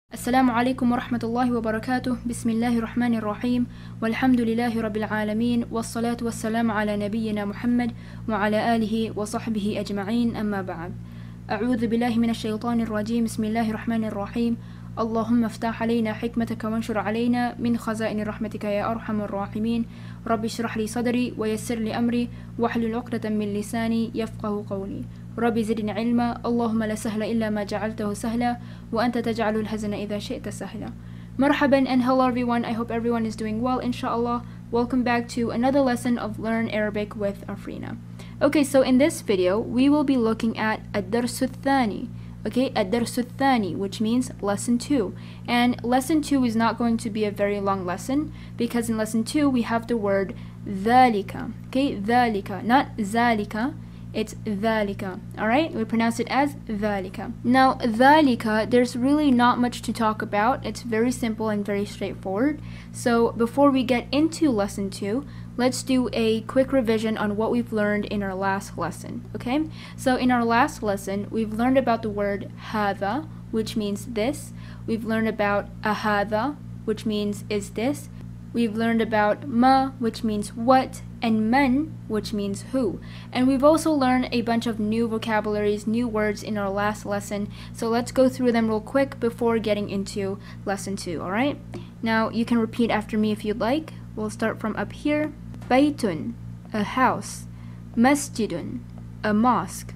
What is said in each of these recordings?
Assalammualaikum warahmatullahi wabarakatuh. Bismillahirrahmanirrahim. Walhamdulillahi rabbil alamin. Wassalatu wassalamu ala nabiyyina Muhammad wa ala alihi wa sahbihi ajma'in. Amma ba'd. A'udhu billahi minash shaitanir rajim. Bismillahirrahmanirrahim. اللهم افتح علينا حكمتك وانشر علينا من خزائن رحمتك يا أرحم الراحمين. رب اشرح لي صدري ويسر لي أمري واحلل عقدة من لساني يفقه قولي. رب زدني علما. اللهم لا سهل إلا ما جعلته سهلا وأنت تجعل الحزن إذا شئت سهلا. مرحبا and hello everyone. I hope everyone is doing well, inshallah. Welcome back to another lesson of Learn Arabic with Afrina. Okay, so in this video we will be looking at الدرس الثاني. Okay, الدرس الثاني, which means lesson 2. And lesson 2 is not going to be a very long lesson because in lesson 2 we have the word ذلك. Okay, ذلك, not ذلك, it's ذلك. Alright, we pronounce it as ذلك. Now, ذلك, there's really not much to talk about. It's very simple and very straightforward. So before we get into lesson 2, let's do a quick revision on what we've learned in our last lesson, okay? So in our last lesson, we've learned about the word هذا, which means this. We've learned about أهذا, which means is this. We've learned about ما, which means what, and من, which means who. And we've also learned a bunch of new vocabularies, new words in our last lesson. So let's go through them real quick before getting into lesson 2, alright? Now, you can repeat after me if you'd like. We'll start from up here. بيت, a house. مسجد, a mosque.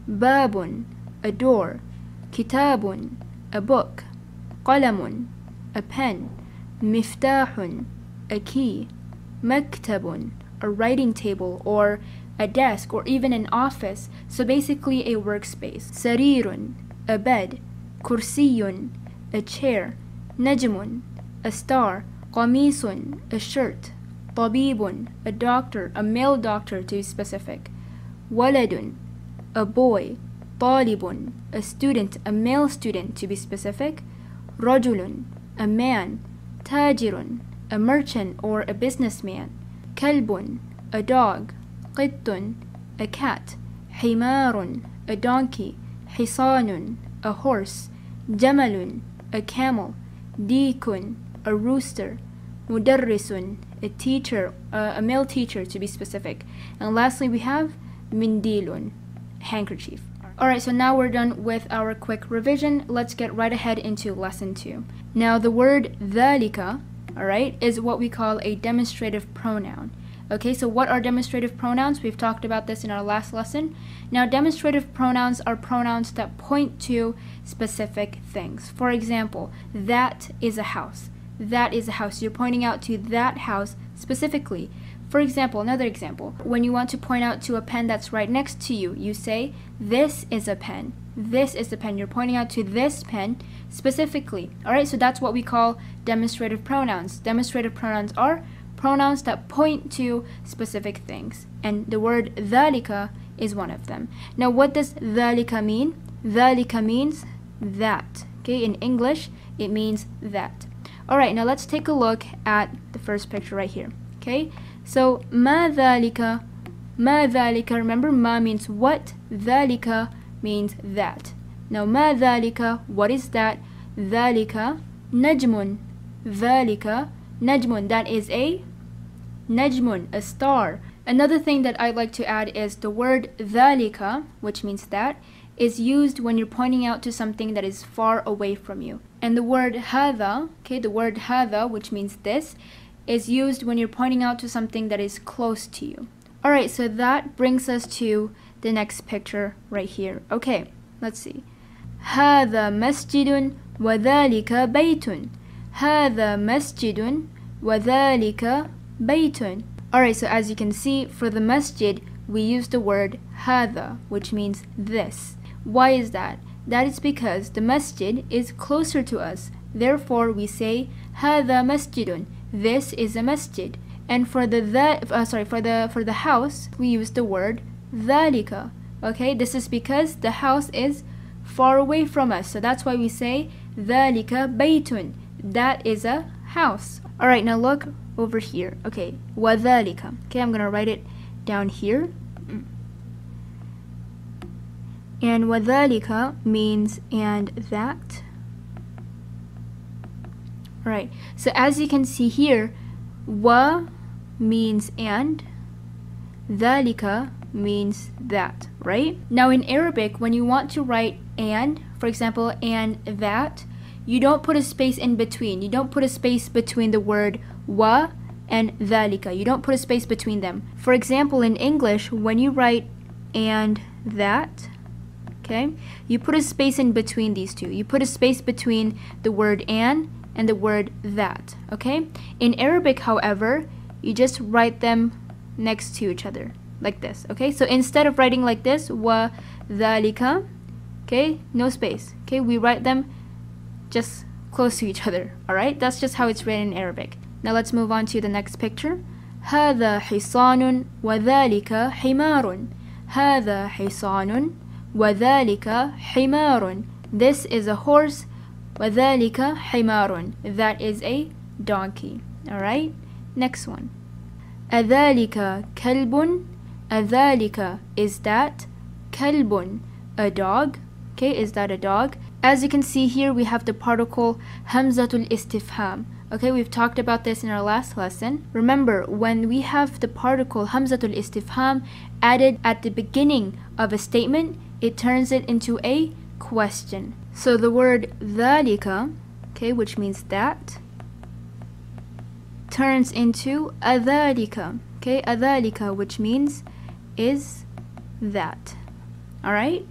باب, a door. كتاب, a book. قلم, a pen. مفتاح, a key. مكتب, a writing table or a desk or even an office, so basically a workspace. سرير, a bed. كرسي, a chair. نجم, a star. قميص, a shirt. طبيب, a doctor, a male doctor to be specific. ولد, a boy. طالب, a student, a male student to be specific. رجل, a man. تاجر, a merchant or a businessman. كلب, a dog. قط, a cat. حمار, a donkey. حصان, a horse. جمل, a camel. ديك, a rooster. مدرس, a teacher, a male teacher to be specific. And lastly we have منديل, handkerchief. Alright, so now we're done with our quick revision. Let's get right ahead into lesson 2. Now the word ذلك, alright, is what we call a demonstrative pronoun. Okay, so what are demonstrative pronouns? We've talked about this in our last lesson. Now, demonstrative pronouns are pronouns that point to specific things. For example, that is a house. That is a house. You're pointing out to that house specifically. For example, another example, when you want to point out to a pen that's right next to you, you say, this is a pen. This is the pen. You're pointing out to this pen specifically. Alright, so that's what we call demonstrative pronouns. Demonstrative pronouns are pronouns that point to specific things. And the word ذلك is one of them. Now, what does ذلك mean? ذلك means that. Okay, in English, it means that. Alright, now let's take a look at the first picture right here. Okay, so ما ذلك, ما ذلك, remember ma means what, ذلك means that. Now ما ذلك, what is that? ذلك نجم, ذلك نجم, that is a نجم, a star. Another thing that I'd like to add is the word ذلك, which means that, is used when you're pointing out to something that is far away from you. And the word هذا, okay, the word هذا, which means this, is used when you're pointing out to something that is close to you. Alright, so that brings us to the next picture right here. Okay, let's see. هذا مسجد وذلك بيت. هذا مسجد وذلك بيت. Alright, so as you can see, for the masjid, we use the word هذا, which means this. Why is that? That is because the masjid is closer to us. Therefore, we say هذا مسجد. This is a masjid. And for the house, we use the word ذلك. Okay, this is because the house is far away from us. So that's why we say ذلك بيت. That is a house. Alright, now look over here. Okay, وذلك. Okay, I'm gonna write it down here. And وذلك means and that. Alright, so as you can see here, wa means and, dhalika means that, right? Now in Arabic, when you want to write and, for example, and that, you don't put a space in between. You don't put a space between the word wa and dhalika. You don't put a space between them. For example, in English, when you write and that, okay, you put a space in between these two. You put a space between the word and the word that, okay? In Arabic, however, you just write them next to each other like this, okay? So instead of writing like this, wa dhalika, okay, no space, okay? We write them just close to each other, alright? That's just how it's written in Arabic. Now let's move on to the next picture. هذا حصان وذلك حمار. هذا حصان وذلك حمار. This is a horse. وذلك حمار. That is a donkey. Alright? Next one. أذلك كلب. أذلك, is that? كلب, a dog. Okay, is that a dog? As you can see here, we have the particle hamzatul istifham. Okay, we've talked about this in our last lesson. Remember, when we have the particle hamzatul istifham added at the beginning of a statement, it turns it into a question. So the word dhalika, okay, which means that, turns into adhalika. Okay, adhalika, which means is that. Alright?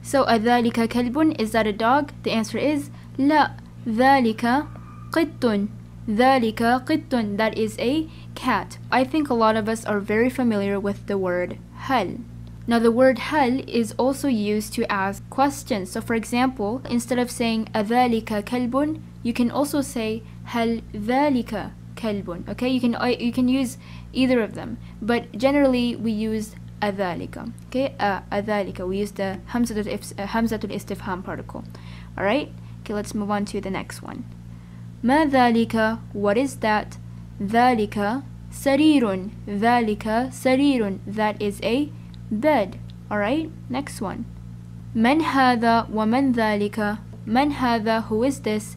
So adhalika kalbun, is that a dog? The answer is la, dhalika qittun. Dhalika qittun, that is a cat. I think a lot of us are very familiar with the word hal. Now the word hal is also used to ask questions. So for example, instead of saying adhalika kalbun, you can also say hal dhalika kalbun. Okay, you can use either of them, but generally we use adhalika. Okay, adhalika, we use the hamzatul istifham particle. Alright, okay, let's move on to the next one. ما ذلك, what is that? ذلك سرير. ذلك سرير, that is a bed. Alright, next one. من هذا ومن ذلك. من هذا, who is this?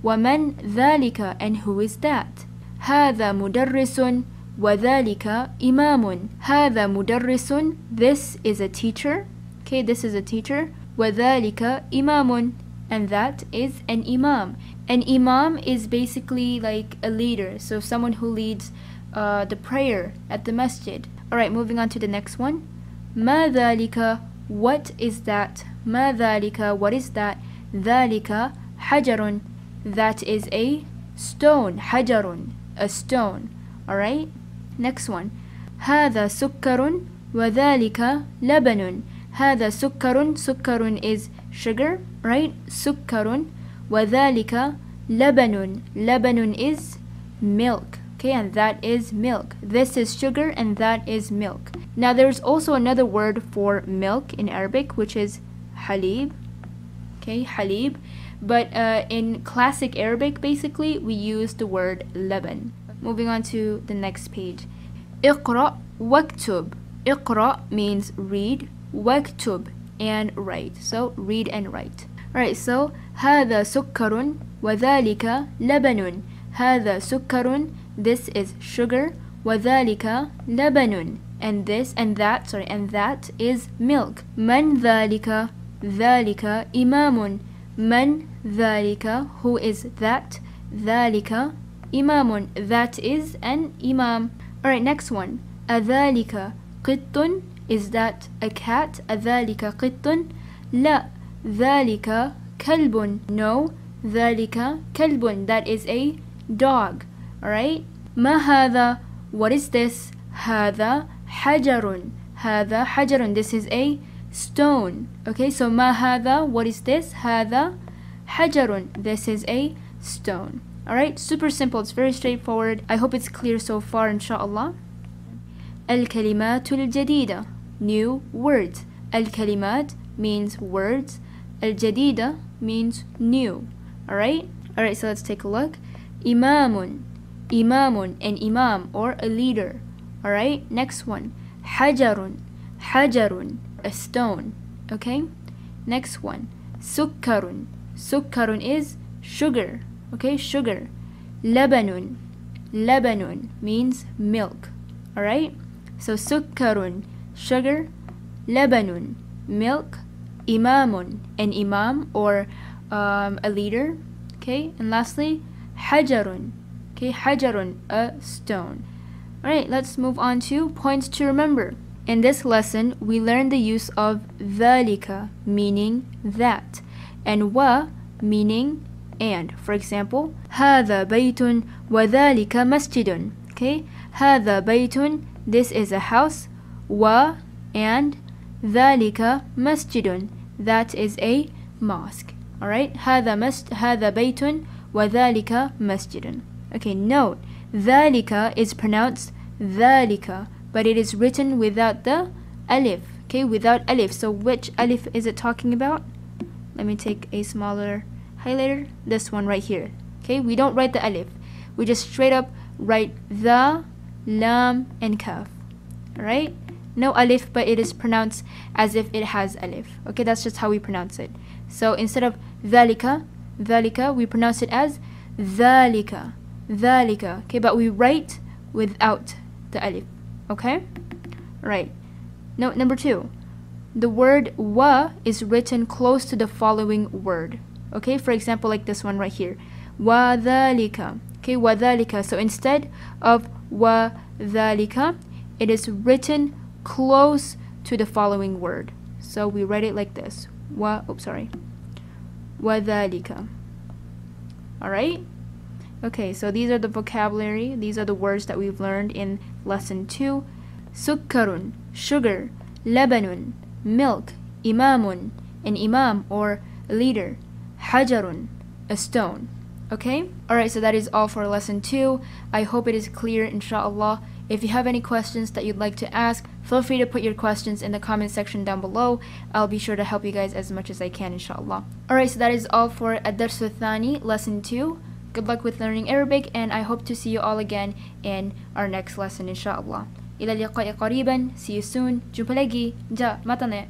ومن ذلك, and who is that? هذا مدرس وذلك إمام. هذا مدرس, this is a teacher. Okay, this is a teacher. وذلك إمام, and that is an imam. An imam is basically like a leader, so someone who leads the prayer at the masjid. Alright, moving on to the next one. ما ذلك, what is that? ما ذلك, what is that? ذلك حجر, that is a stone. حجر, a stone. Alright, next one. هذا سكر وذلك لبن. هذا سكر, سكر is sugar, right? سكر وذلك لبن. لبن is milk. Okay, and that is milk. This is sugar and that is milk. Now there's also another word for milk in Arabic, which is halib. Okay, halib. But in classic Arabic, basically, we use the word laban. Moving on to the next page. اقرأ واكتب. اقرأ means read. واكتب, and write. So read and write. Alright, so هذا سكر وذلك لبن. هذا سكر, this is sugar. وذلك لبن, and this and that, and that is milk. من ذلك. ذلك إمام. من ذلك, who is that? ذلك إمام, that is an imam. Alright, next one. أذلك قط, is that a cat? أذلك قط. لا, ذلك كلب. No, ذلك كلب, that is a dog. Alright. ما هذا, what is this? هذا حجر. هذا حجر, this is a stone. Okay, so ما هذا, what is this? هذا حجر, this is a stone. Alright, super simple, it's very straightforward. I hope it's clear so far, inshallah. الكلمات الجديدة, new words. الكلمات means words. الجديدة means new. Alright, so let's take a look. إمام. إمام, an imam or a leader. Alright, next one. حجر. حجر, a stone. Okay, next one. سكر. سكر is sugar. Okay, sugar. Labanun. Labanun means milk. Alright? So sukkarun, sugar. Labanun, milk. Imamun, an imam or a leader. Okay? And lastly, hajarun. Okay, hajarun, a stone. Alright, let's move on to points to remember. In this lesson, we learned the use of dhalika, meaning that, and wa, meaning and. For example, هذا بيت وذلك مسجد. Okay, هذا بيت, this is a house, wa, and ذلك مسجد, that is a mosque. Alright, هذا بيت وذلك مسجد. Okay, note, ذلك is pronounced ذلك, but it is written without the alif. Okay, without alif. So which alif is it talking about? Let me take a smaller highlighter. This one right here. Okay, we don't write the alif. We just straight up write the, lam, and kaf. Alright? No alif, but it is pronounced as if it has alif. Okay, that's just how we pronounce it. So instead of ذلك, we pronounce it as ذلك. ذلك. Okay, but we write without the alif. Okay? Right. Note number 2. The word wa is written close to the following word. Okay, for example, like this one right here. Wa dhalika. Okay, wa dhalika. So instead of wa dhalika, it is written close to the following word. So we write it like this. Wa dhalika. Alright? Okay, so these are the vocabulary. These are the words that we've learned in lesson 2. Sukkarun, sugar. Labanun, milk. Imamun, an imam or a leader. Hajarun, a stone. Okay? Alright, so that is all for lesson 2. I hope it is clear, inshallah. If you have any questions that you'd like to ask, feel free to put your questions in the comment section down below. I'll be sure to help you guys as much as I can, inshallah. Alright, so that is all for Ad-Dars Thani, lesson 2. Good luck with learning Arabic, and I hope to see you all again in our next lesson, inshallah. Ila liqa'i qariban. See you soon. Jumpa lagi. Ja, matane.